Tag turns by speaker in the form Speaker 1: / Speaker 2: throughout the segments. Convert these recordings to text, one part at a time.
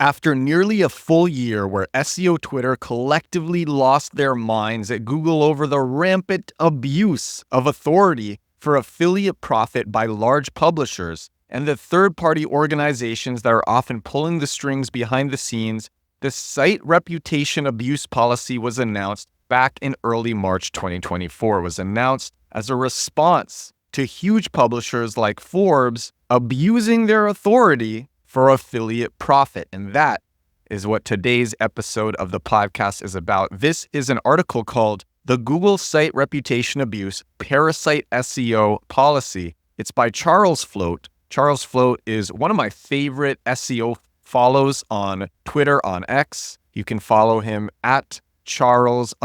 Speaker 1: After nearly a full year where SEO Twitter collectively lost their minds at Google over the rampant abuse of authority for affiliate profit by large publishers and the third-party organizations that are often pulling the strings behind the scenes, the site reputation abuse policy was announced back in early March 2024. It was announced as a response to huge publishers like Forbes abusing their authority for affiliate profit. And that is what today's episode of the podcast is about. This is an article called The Google Site Reputation Abuse Parasite SEO Policy. It's by Charles Float. Charles Float is one of my favorite SEO follows on Twitter, on X. You can follow him at Charles_SEO.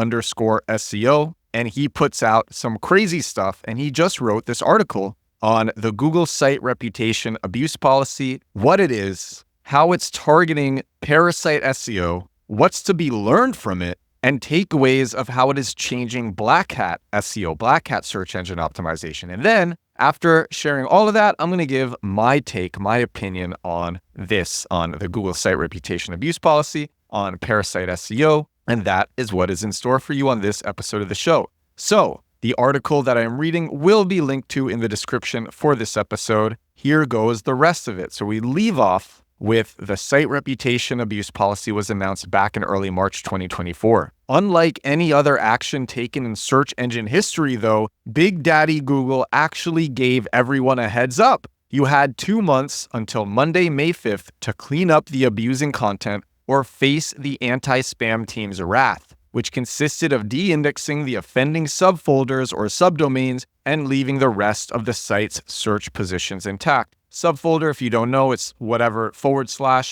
Speaker 1: And he puts out some crazy stuff. And he just wrote this article on the Google Site Reputation Abuse Policy, what it is, how it's targeting parasite SEO, what's to be learned from it, and takeaways of how it is changing Black Hat SEO, Black Hat search engine optimization. And then after sharing all of that, I'm going to give my take, my opinion on this, on the Google Site Reputation Abuse Policy, on parasite SEO, and that is what is in store for you on this episode of the show. So, the article that I am reading will be linked to in the description for this episode. Here goes the rest of it. So we leave off with the site reputation abuse policy was announced back in early March 2024. Unlike any other action taken in search engine history, though, Big Daddy Google actually gave everyone a heads up. You had 2 months until Monday, May 5th to clean up the abusing content or face the anti-spam team's wrath, which consisted of de-indexing the offending subfolders or subdomains and leaving the rest of the site's search positions intact. Subfolder, if you don't know, it's whatever, /affiliate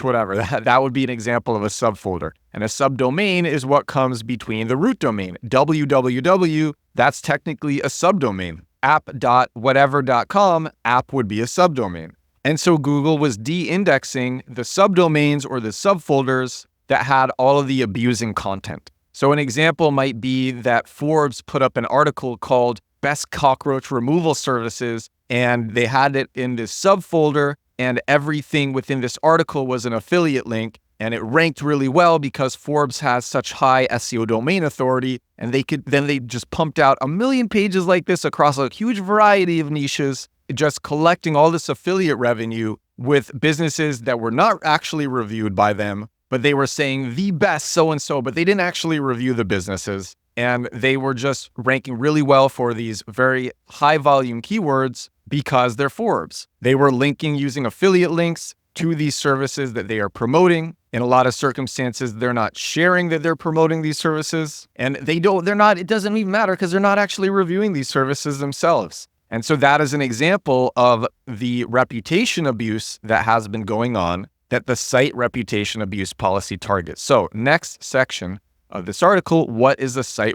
Speaker 1: / whatever. That would be an example of a subfolder. And a subdomain is what comes between the root domain. www, that's technically a subdomain. app.whatever.com, app would be a subdomain. And so Google was de-indexing the subdomains or the subfolders that had all of the abusing content. So an example might be that Forbes put up an article called Best Cockroach Removal Services, and they had it in this subfolder, and everything within this article was an affiliate link, and it ranked really well because Forbes has such high SEO domain authority, and they just pumped out 1 million pages like this across a huge variety of niches, just collecting all this affiliate revenue with businesses that were not actually reviewed by them, but they were saying the best so-and-so, but they didn't actually review the businesses. And they were just ranking really well for these very high volume keywords because they're Forbes. They were linking using affiliate links to these services that they are promoting. In a lot of circumstances, they're not sharing that they're promoting these services. And it doesn't even matter because they're not actually reviewing these services themselves. And so that is an example of the reputation abuse that has been going on that the site reputation abuse policy targets. So next section of this article, what is the site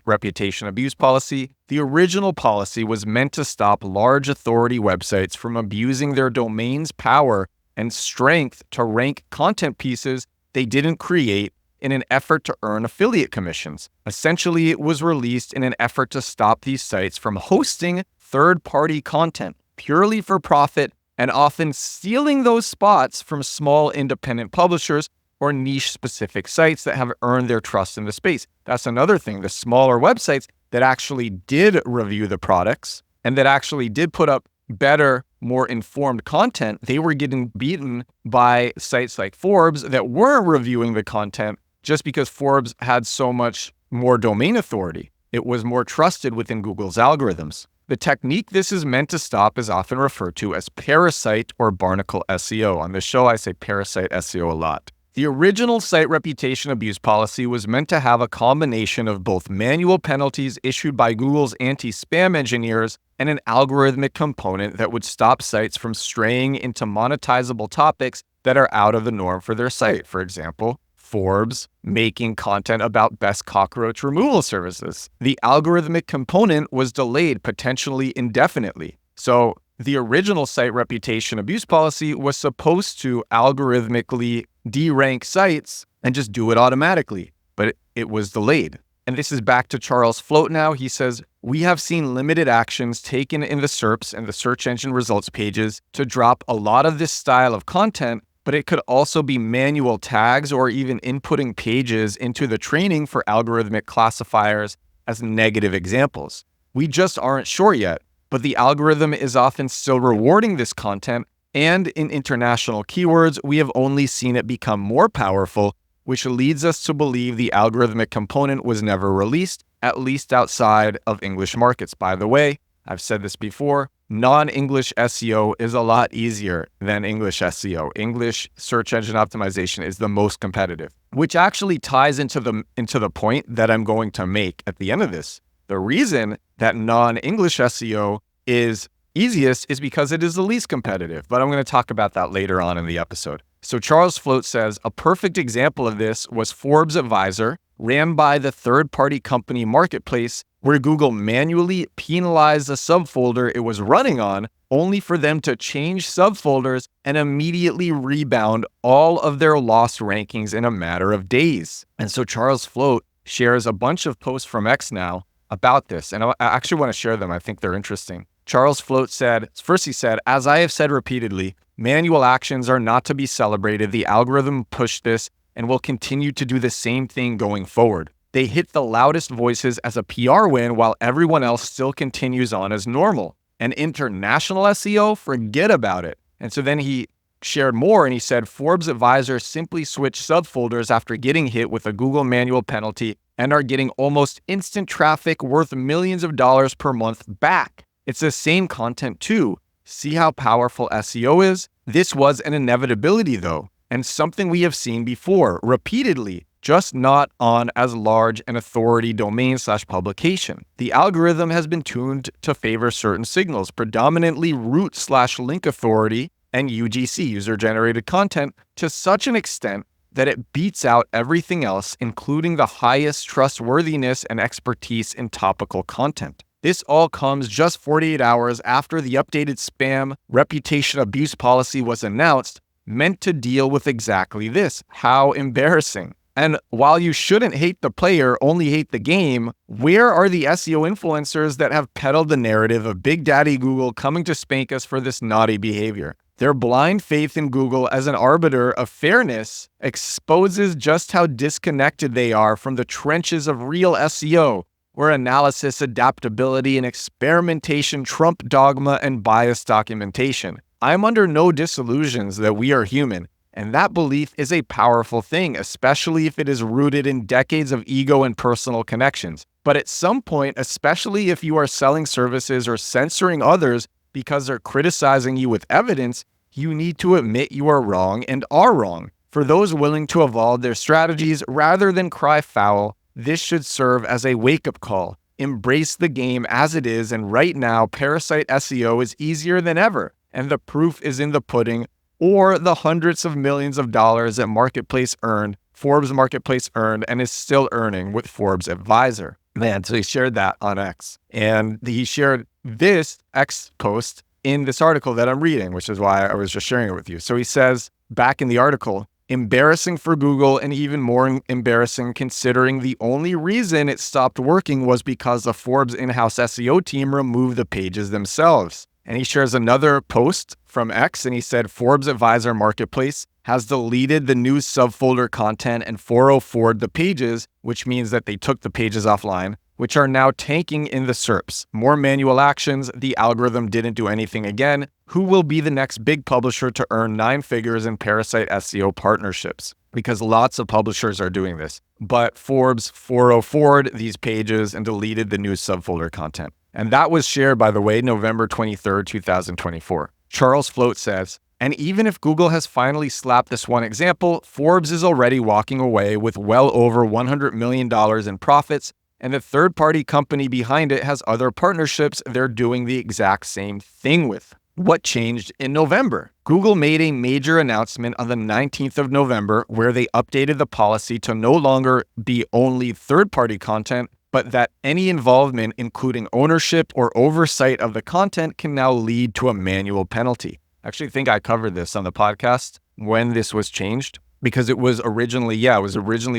Speaker 1: reputation abuse policy? The original policy was meant to stop large authority websites from abusing their domain's power and strength to rank content pieces they didn't create in an effort to earn affiliate commissions. Essentially, it was released in an effort to stop these sites from hosting third-party content purely for profit and often stealing those spots from small independent publishers or niche-specific sites that have earned their trust in the space. That's another thing. The smaller websites that actually did review the products and that actually did put up better, more informed content, they were getting beaten by sites like Forbes that weren't reviewing the content just because Forbes had so much more domain authority. It was more trusted within Google's algorithms. The technique this is meant to stop is often referred to as parasite or barnacle SEO. On this show, I say parasite SEO a lot. The original site reputation abuse policy was meant to have a combination of both manual penalties issued by Google's anti-spam engineers and an algorithmic component that would stop sites from straying into monetizable topics that are out of the norm for their site. For example, Forbes making content about best cockroach removal services. The algorithmic component was delayed potentially indefinitely. So the original site reputation abuse policy was supposed to algorithmically de-rank sites and just do it automatically, but it was delayed. And this is back to Charles Float now. He says, we have seen limited actions taken in the SERPs and the search engine results pages to drop a lot of this style of content but it could also be manual tags or even inputting pages into the training for algorithmic classifiers as negative examples. We just aren't sure yet, but the algorithm is often still rewarding this content, and in international keywords, we have only seen it become more powerful, which leads us to believe the algorithmic component was never released, at least outside of English markets. By the way, I've said this before, non-English SEO is a lot easier than English SEO. English search engine optimization is the most competitive, which actually ties into the point that I'm going to make at the end of this. The reason that non-English SEO is easiest is because it is the least competitive, but I'm going to talk about that later on in the episode. So Charles Float says, a perfect example of this was Forbes Advisor, ran by the third-party company Marketplace, where Google manually penalized the subfolder it was running on, only for them to change subfolders and immediately rebound all of their lost rankings in a matter of days. And so Charles Float shares a bunch of posts from X now about this, and I actually want to share them. I think they're interesting. Charles Float said, first he said, as I have said repeatedly, manual actions are not to be celebrated. The algorithm pushed this and will continue to do the same thing going forward. They hit the loudest voices as a PR win while everyone else still continues on as normal. And international SEO, forget about it. And so then he shared more and he said, Forbes Advisor simply switched subfolders after getting hit with a Google manual penalty and are getting almost instant traffic worth millions of dollars per month back. It's the same content too. See how powerful SEO is? This was an inevitability though, and something we have seen before repeatedly, just not on as large an authority domain/publication. The algorithm has been tuned to favor certain signals, predominantly root/link authority and UGC, user-generated content, to such an extent that it beats out everything else, including the highest trustworthiness and expertise in topical content. This all comes just 48 hours after the updated spam reputation abuse policy was announced, meant to deal with exactly this. How embarrassing. And while you shouldn't hate the player, only hate the game, where are the SEO influencers that have peddled the narrative of Big Daddy Google coming to spank us for this naughty behavior? Their blind faith in Google as an arbiter of fairness exposes just how disconnected they are from the trenches of real SEO, where analysis, adaptability, and experimentation trump dogma and biased documentation. I'm under no disillusions that we are human, and that belief is a powerful thing, especially if it is rooted in decades of ego and personal connections. But at some point, especially if you are selling services or censoring others because they're criticizing you with evidence, you need to admit you are wrong and are wrong. For those willing to evolve their strategies rather than cry foul, this should serve as a wake-up call. Embrace the game as it is, and right now, Parasite SEO is easier than ever, and the proof is in the pudding, or the hundreds of millions of dollars that Forbes Marketplace earned, and is still earning with Forbes Advisor. Man, so he shared that on X. And he shared this X post in this article that I'm reading, which is why I was just sharing it with you. So he says, back in the article, embarrassing for Google, and even more embarrassing considering the only reason it stopped working was because the Forbes in-house SEO team removed the pages themselves. And he shares another post from X, and he said, Forbes Advisor Marketplace has deleted the new subfolder content and 404'd the pages, which means that they took the pages offline, which are now tanking in the SERPs. More manual actions, the algorithm didn't do anything again. Who will be the next big publisher to earn 9 figures in Parasite SEO partnerships? Because lots of publishers are doing this. But Forbes 404'd these pages and deleted the new subfolder content. And that was shared, by the way, November 23rd, 2024. Charles Float says, and even if Google has finally slapped this one example, Forbes is already walking away with well over $100 million in profits, and the third-party company behind it has other partnerships they're doing the exact same thing with. What changed in November? Google made a major announcement on the 19th of November where they updated the policy to no longer be only third-party content, but that any involvement, including ownership or oversight of the content, can now lead to a manual penalty. I actually think I covered this on the podcast when this was changed, because it was originally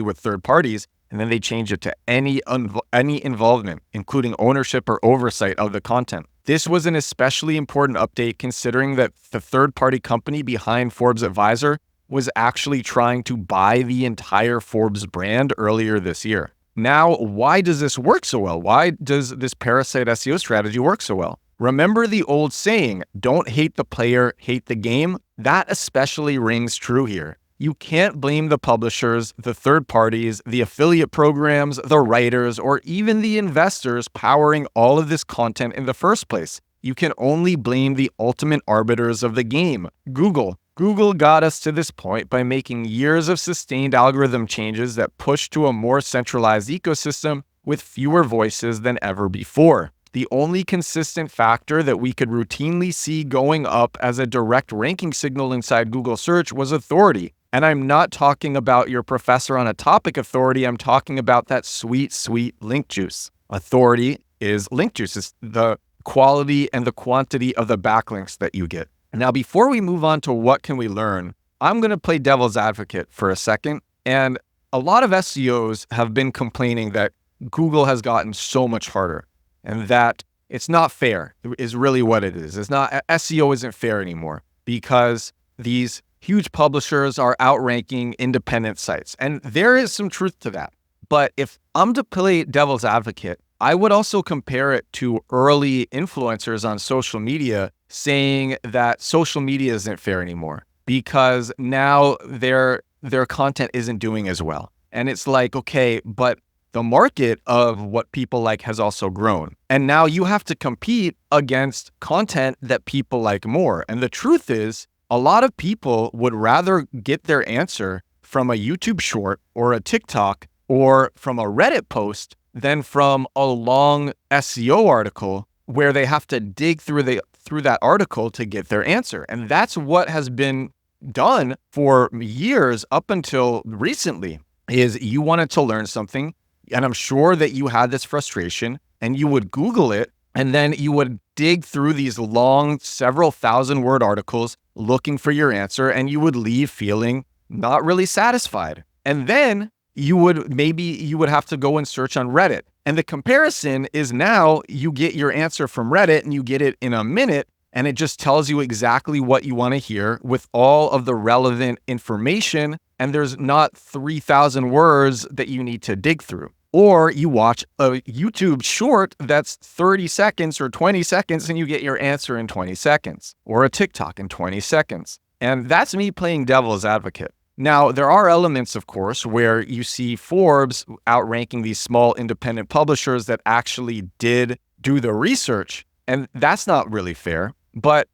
Speaker 1: with third parties, and then they changed it to any involvement, including ownership or oversight of the content. This was an especially important update considering that the third-party company behind Forbes Advisor was actually trying to buy the entire Forbes brand earlier this year. Now, why does this work so well? Why does this Parasite SEO strategy work so well? Remember the old saying, don't hate the player, hate the game? That especially rings true here. You can't blame the publishers, the third parties, the affiliate programs, the writers, or even the investors powering all of this content in the first place. You can only blame the ultimate arbiters of the game, Google. Google got us to this point by making years of sustained algorithm changes that pushed to a more centralized ecosystem with fewer voices than ever before. The only consistent factor that we could routinely see going up as a direct ranking signal inside Google search was authority. And I'm not talking about your professor on a topic authority. I'm talking about that sweet, sweet link juice. Authority is link juice. It's the quality and the quantity of the backlinks that you get. Now, before we move on to what can we learn, I'm going to play devil's advocate for a second. And a lot of SEOs have been complaining that Google has gotten so much harder and that it's not fair is really what it is. It's not, SEO isn't fair anymore because these huge publishers are outranking independent sites. And there is some truth to that. But if I'm to play devil's advocate, I would also compare it to early influencers on social media saying that social media isn't fair anymore because now their content isn't doing as well. And it's like, okay, but the market of what people like has also grown. And now you have to compete against content that people like more. And the truth is, a lot of people would rather get their answer from a YouTube short or a TikTok or from a Reddit post than from a long SEO article where they have to dig through that article to get their answer. And that's what has been done for years up until recently, is you wanted to learn something. And I'm sure that you had this frustration and you would Google it and then you would dig through these long, several thousand word articles looking for your answer and you would leave feeling not really satisfied. And then you would have to go and search on Reddit. And the comparison is now you get your answer from Reddit and you get it in a minute and it just tells you exactly what you want to hear with all of the relevant information. And there's not 3,000 words that you need to dig through. Or you watch a YouTube short that's 30 seconds or 20 seconds and you get your answer in 20 seconds, or a TikTok in 20 seconds. And that's me playing devil's advocate. Now, there are elements, of course, where you see Forbes outranking these small independent publishers that actually did do the research. And that's not really fair. But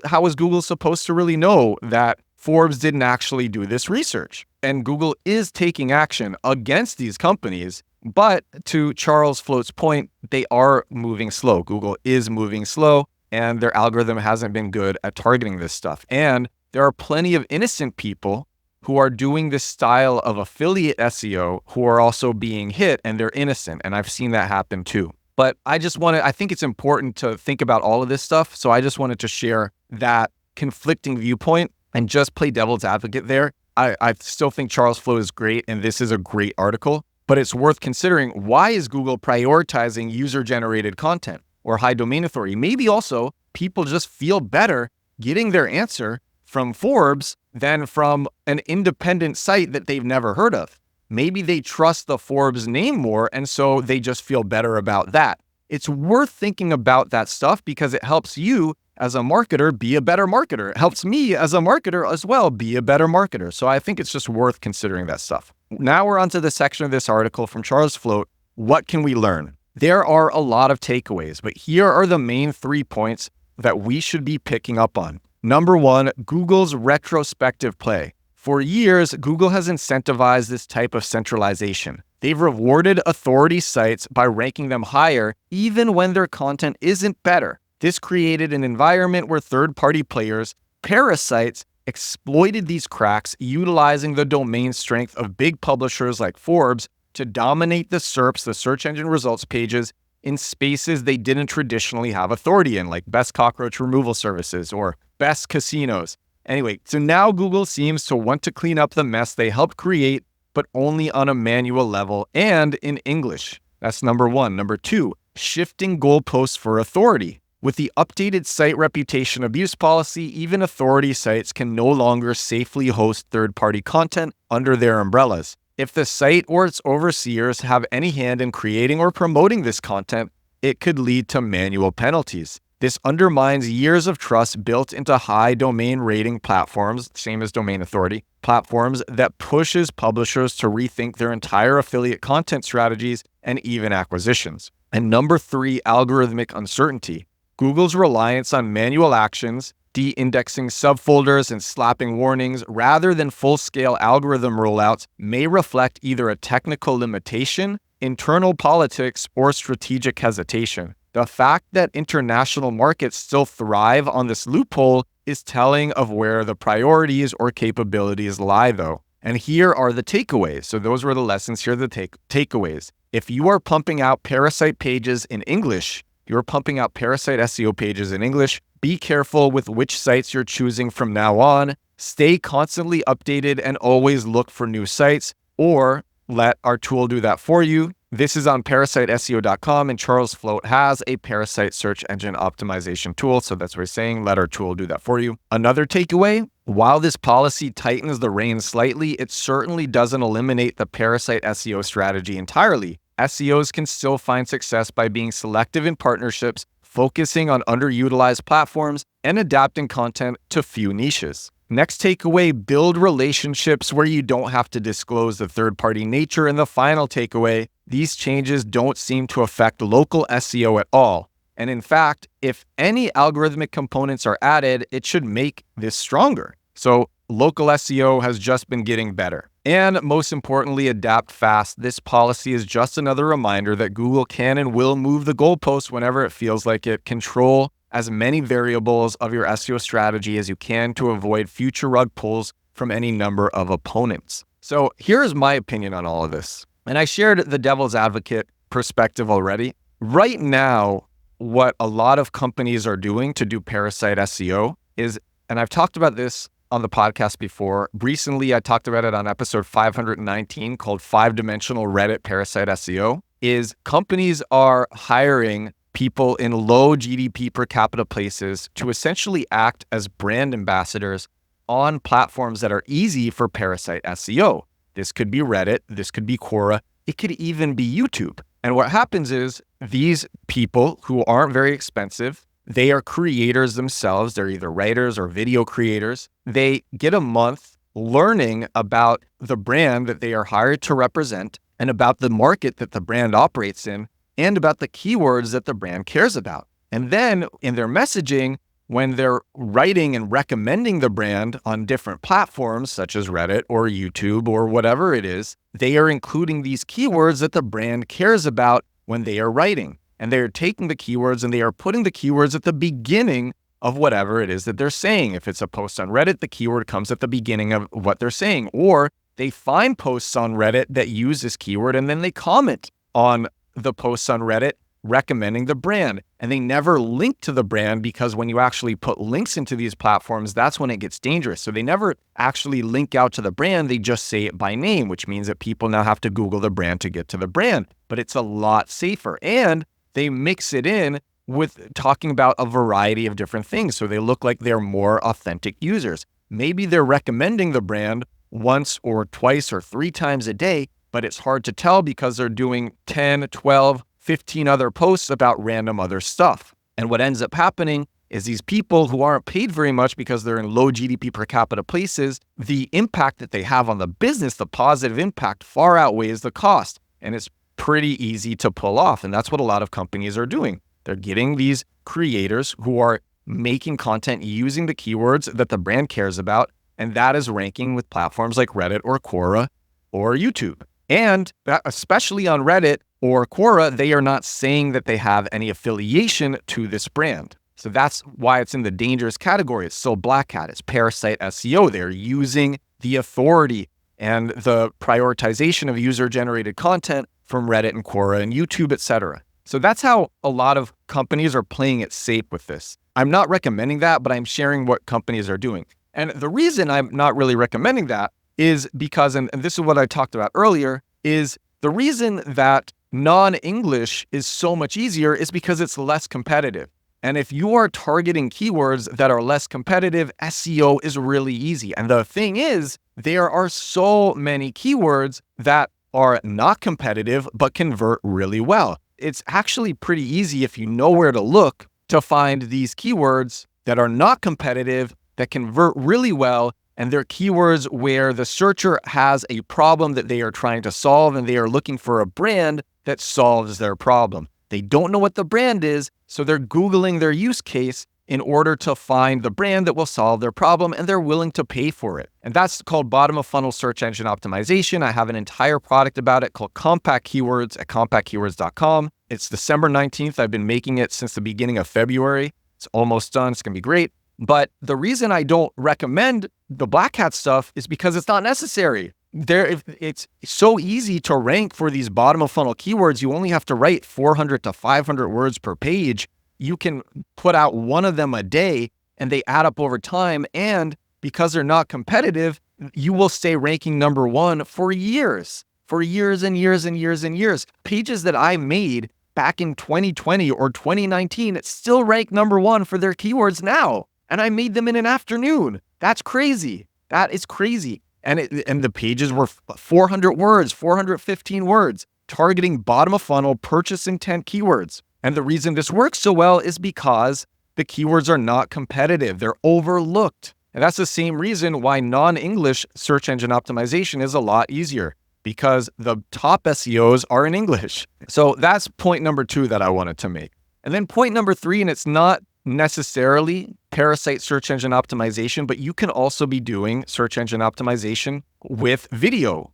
Speaker 1: how is Google supposed to really know that Forbes didn't actually do this research? And Google is taking action against these companies. But to Charles Float's point, they are moving slow. Google is moving slow, and their algorithm hasn't been good at targeting this stuff. And there are plenty of innocent people who are doing this style of affiliate SEO who are also being hit, and they're innocent. And I've seen that happen too. But I think it's important to think about all of this stuff. So I just wanted to share that conflicting viewpoint and just play devil's advocate there. I still think Charles Float is great, and this is a great article, but it's worth considering, why is Google prioritizing user-generated content or high domain authority? Maybe also people just feel better getting their answer from Forbes than from an independent site that they've never heard of. Maybe they trust the Forbes name more, and so they just feel better about that. It's worth thinking about that stuff because it helps you as a marketer be a better marketer. It helps me as a marketer as well be a better marketer. So I think it's just worth considering that stuff. Now we're onto the section of this article from Charles Float. What can we learn? There are a lot of takeaways, but here are the main 3 points that we should be picking up on. Number 1, Google's retrospective play. For years, Google has incentivized this type of centralization. They've rewarded authority sites by ranking them higher, even when their content isn't better. This created an environment where third-party players, parasites, exploited these cracks, utilizing the domain strength of big publishers like Forbes to dominate the SERPs, the search engine results pages, in spaces they didn't traditionally have authority in, like best cockroach removal services or best casinos. Anyway, so now Google seems to want to clean up the mess they helped create, but only on a manual level and in English. That's number 1. Number 2, shifting goalposts for authority. With the updated site reputation abuse policy, even authority sites can no longer safely host third-party content under their umbrellas. If the site or its overseers have any hand in creating or promoting this content, it could lead to manual penalties. This undermines years of trust built into high domain rating platforms, same as domain authority, platforms that pushes publishers to rethink their entire affiliate content strategies and even acquisitions. And number 3, algorithmic uncertainty. Google's reliance on manual actions, de-indexing subfolders and slapping warnings rather than full-scale algorithm rollouts may reflect either a technical limitation, internal politics, or strategic hesitation. The fact that international markets still thrive on this loophole is telling of where the priorities or capabilities lie, though. And here are the takeaways. So those were the lessons. Here are the takeaways. If you are pumping out Parasite pages in English, you're pumping out Parasite SEO pages in English, be careful with which sites you're choosing from now on. Stay constantly updated and always look for new sites, or let our tool do that for you. This is on parasiteseo.com, and Charles Float has a Parasite search engine optimization tool. So that's what we're saying. Let our tool do that for you. Another takeaway, while this policy tightens the reins slightly, it certainly doesn't eliminate the Parasite SEO strategy entirely. SEOs can still find success by being selective in partnerships, focusing on underutilized platforms, and adapting content to few niches. Next takeaway, build relationships where you don't have to disclose the third-party nature. And the final takeaway, these changes don't seem to affect local SEO at all. And in fact, if any algorithmic components are added, it should make this stronger. So local SEO has just been getting better. And most importantly, adapt fast. This policy is just another reminder that Google can and will move the goalposts whenever it feels like it. Control as many variables of your SEO strategy as you can to avoid future rug pulls from any number of opponents. So here's my opinion on all of this. And I shared the devil's advocate perspective already. Right now, what a lot of companies are doing to do Parasite SEO is, and I've talked about this on the podcast before. Recently, I talked about it on episode 519 called 5-Dimensional Reddit Parasite SEO, is companies are hiring people in low GDP per capita places to essentially act as brand ambassadors on platforms that are easy for Parasite SEO. This could be Reddit, this could be Quora, it could even be YouTube. And what happens is these people who aren't very expensive, they are creators themselves. They're either writers or video creators. They get a month learning about the brand that they are hired to represent and about the market that the brand operates in and about the keywords that the brand cares about. And then in their messaging, when they're writing and recommending the brand on different platforms such as Reddit or YouTube or whatever it is, they are including these keywords that the brand cares about when they are writing. And they're taking the keywords and they are putting the keywords at the beginning of whatever it is that they're saying. If it's a post on Reddit, the keyword comes at the beginning of what they're saying. Or they find posts on Reddit that use this keyword and then they comment on the posts on Reddit recommending the brand. And they never link to the brand, because when you actually put links into these platforms, that's when it gets dangerous. So they never actually link out to the brand. They just say it by name, which means that people now have to Google the brand to get to the brand. But it's a lot safer. And they mix it in with talking about a variety of different things. So they look like they're more authentic users. Maybe they're recommending the brand once or twice or 3 times a day, but it's hard to tell because they're doing 10, 12, 15 other posts about random other stuff. And what ends up happening is these people who aren't paid very much because they're in low GDP per capita places, the impact that they have on the business, the positive impact, far outweighs the cost. And it's pretty easy to pull off. And that's what a lot of companies are doing. They're getting these creators who are making content using the keywords that the brand cares about. And that is ranking with platforms like Reddit or Quora or YouTube. And especially on Reddit or Quora, they are not saying that they have any affiliation to this brand. So that's why it's in the dangerous category. It's still black hat. It's Parasite SEO. They're using the authority and the prioritization of user-generated content from Reddit and Quora and YouTube, etc. So that's how a lot of companies are playing it safe with this. I'm not recommending that, but I'm sharing what companies are doing. And the reason I'm not really recommending that is because, and this is what I talked about earlier, is the reason that non-English is so much easier is because it's less competitive. And if you are targeting keywords that are less competitive, SEO is really easy. And the thing is, there are so many keywords that are not competitive, but convert really well. It's actually pretty easy if you know where to look to find these keywords that are not competitive, that convert really well, and they're keywords where the searcher has a problem that they are trying to solve and they are looking for a brand that solves their problem. They don't know what the brand is, so they're Googling their use case in order to find the brand that will solve their problem, and they're willing to pay for it. And that's called bottom of funnel search engine optimization. I have an entire product about it called Compact Keywords at compactkeywords.com. It's December 19th. I've been making it since the beginning of February. It's almost done. It's going to be great. But the reason I don't recommend the Black Hat stuff is because it's not necessary. It's so easy to rank for these bottom of funnel keywords. You only have to write 400 to 500 words per page. You can put out one of them a day and they add up over time. And because they're not competitive, you will stay ranking number one for years and years and years and years. Pages that I made back in 2020 or 2019 still rank number one for their keywords now. And I made them in an afternoon. That's crazy. That is crazy. And the pages were 400 words, 415 words, targeting bottom of funnel purchase intent keywords. And the reason this works so well is because the keywords are not competitive. They're overlooked. And that's the same reason why non-English search engine optimization is a lot easier, because the top SEOs are in English. So that's point number 2 that I wanted to make. And then point number 3, and it's not necessarily Parasite search engine optimization, but you can also be doing search engine optimization with video.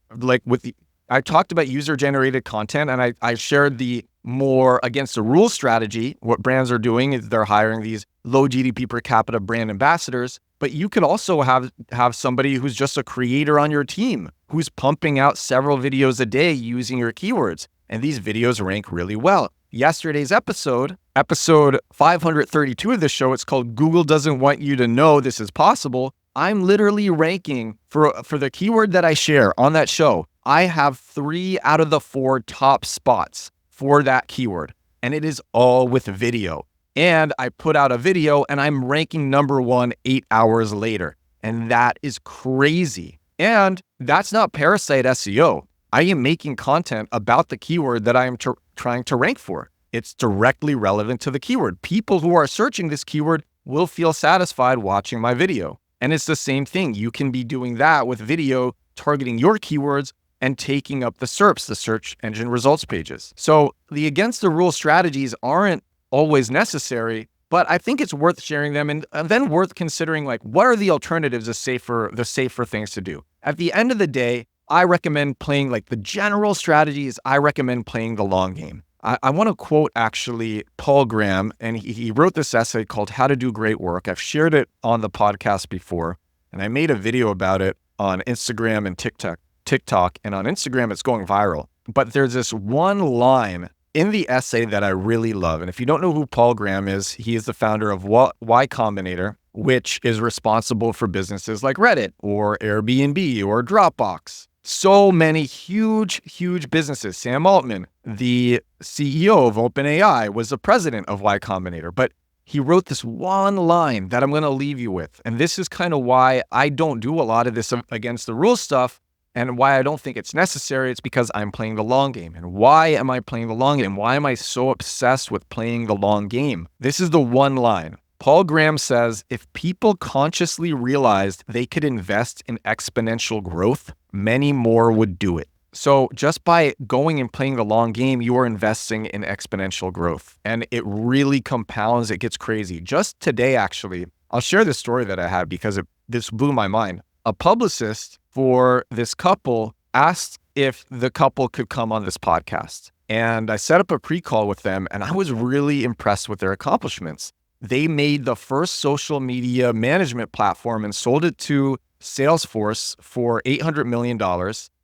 Speaker 1: I talked about user-generated content, and I shared the more against the rules strategy. What brands are doing is they're hiring these low GDP per capita brand ambassadors, but you could also have somebody who's just a creator on your team who's pumping out several videos a day using your keywords, and these videos rank really well. Yesterday's episode 532 of the show, it's called Google Doesn't Want You to Know This Is Possible. I'm literally ranking for the keyword that I share on that show. I have 3 out of the 4 top spots for that keyword, and it is all with video. And I put out a video and I'm ranking number 1 8 hours later. And that is crazy. And that's not Parasite SEO. I am making content about the keyword that I am trying to rank for. It's directly relevant to the keyword. People who are searching this keyword will feel satisfied watching my video. And it's the same thing. You can be doing that with video, targeting your keywords and taking up the SERPs, the search engine results pages. So the against the rule strategies aren't always necessary, but I think it's worth sharing them and then worth considering, like, what are the alternatives, the safer things to do. At the end of the day, I recommend playing like the general strategies. I recommend playing the long game. I want to quote actually Paul Graham, and he wrote this essay called How to Do Great Work. I've shared it on the podcast before, and I made a video about it on Instagram and TikTok, and on Instagram it's going viral. But there's this one line in the essay that I really love. And if you don't know who Paul Graham is, he is the founder of Y Combinator, which is responsible for businesses like Reddit or Airbnb or Dropbox. So many huge businesses. Sam Altman, the CEO of OpenAI, was the president of Y Combinator. But he wrote this one line that I'm going to leave you with. And this is kind of why I don't do a lot of this against the rules stuff and why I don't think it's necessary. It's because I'm playing the long game. And why am I playing the long game? Why am I so obsessed with playing the long game? This is the one line. Paul Graham says, if people consciously realized they could invest in exponential growth, many more would do it. So just by going and playing the long game, you are investing in exponential growth. And it really compounds. It gets crazy. Just today, actually, I'll share this story that I had because this blew my mind. A publicist for this couple asked if the couple could come on this podcast. And I set up a pre-call with them, and I was really impressed with their accomplishments. They made the first social media management platform and sold it to Salesforce for $800 million.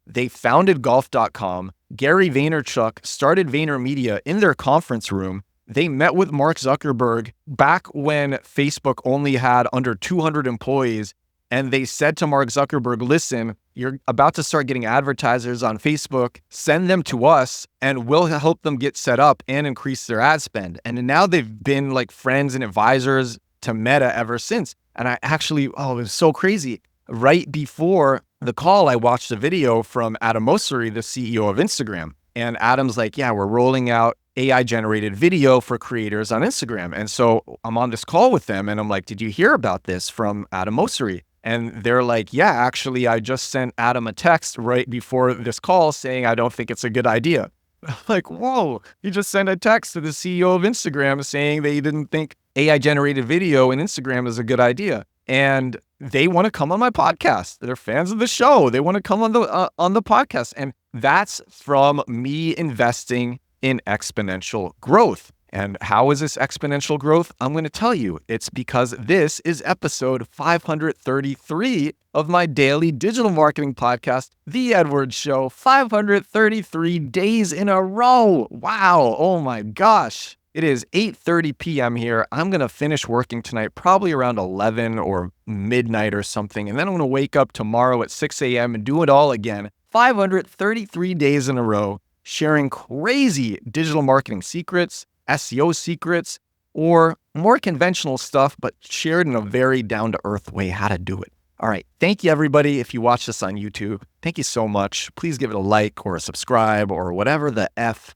Speaker 1: They founded golf.com. Gary Vaynerchuk started VaynerMedia in their conference room. They met with Mark Zuckerberg back when Facebook only had under 200 employees. And they said to Mark Zuckerberg, listen, you're about to start getting advertisers on Facebook, send them to us and we'll help them get set up and increase their ad spend. And now they've been like friends and advisors to Meta ever since. And I actually, it was so crazy. Right before the call, I watched a video from Adam Mosseri, the CEO of Instagram. And Adam's like, yeah, we're rolling out AI generated video for creators on Instagram. And so I'm on this call with them and I'm like, did you hear about this from Adam Mosseri? And they're like, yeah, actually, I just sent Adam a text right before this call saying, I don't think it's a good idea. I'm like, whoa, you just sent a text to the CEO of Instagram saying they didn't think AI generated video in Instagram is a good idea. And they want to come on my podcast. They're fans of the show. They want to come on the podcast. And that's from me investing in exponential growth. And how is this exponential growth? I'm going to tell you. It's because this is episode 533 of my daily digital marketing podcast, The Edwards Show. 533 days in a row. Wow. Oh my gosh. It is 8:30 p.m. here. I'm going to finish working tonight, probably around 11 or midnight or something. And then I'm going to wake up tomorrow at 6 a.m. and do it all again. 533 days in a row, sharing crazy digital marketing secrets, SEO secrets, or more conventional stuff, but shared in a very down-to-earth way how to do it. All right. Thank you, everybody. If you watch this on YouTube, thank you so much. Please give it a like or a subscribe or whatever the F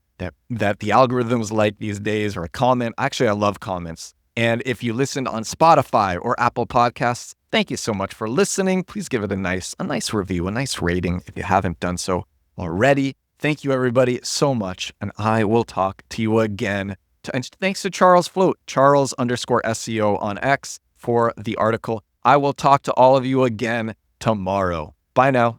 Speaker 1: that the algorithms like these days, or a comment. Actually, I love comments. And if you listened on Spotify or Apple Podcasts, thank you so much for listening. Please give it a nice review, a nice rating if you haven't done so already. Thank you, everybody, so much. And I will talk to you again. And thanks to Charles Float, Charles_SEO on X for the article. I will talk to all of you again tomorrow. Bye now.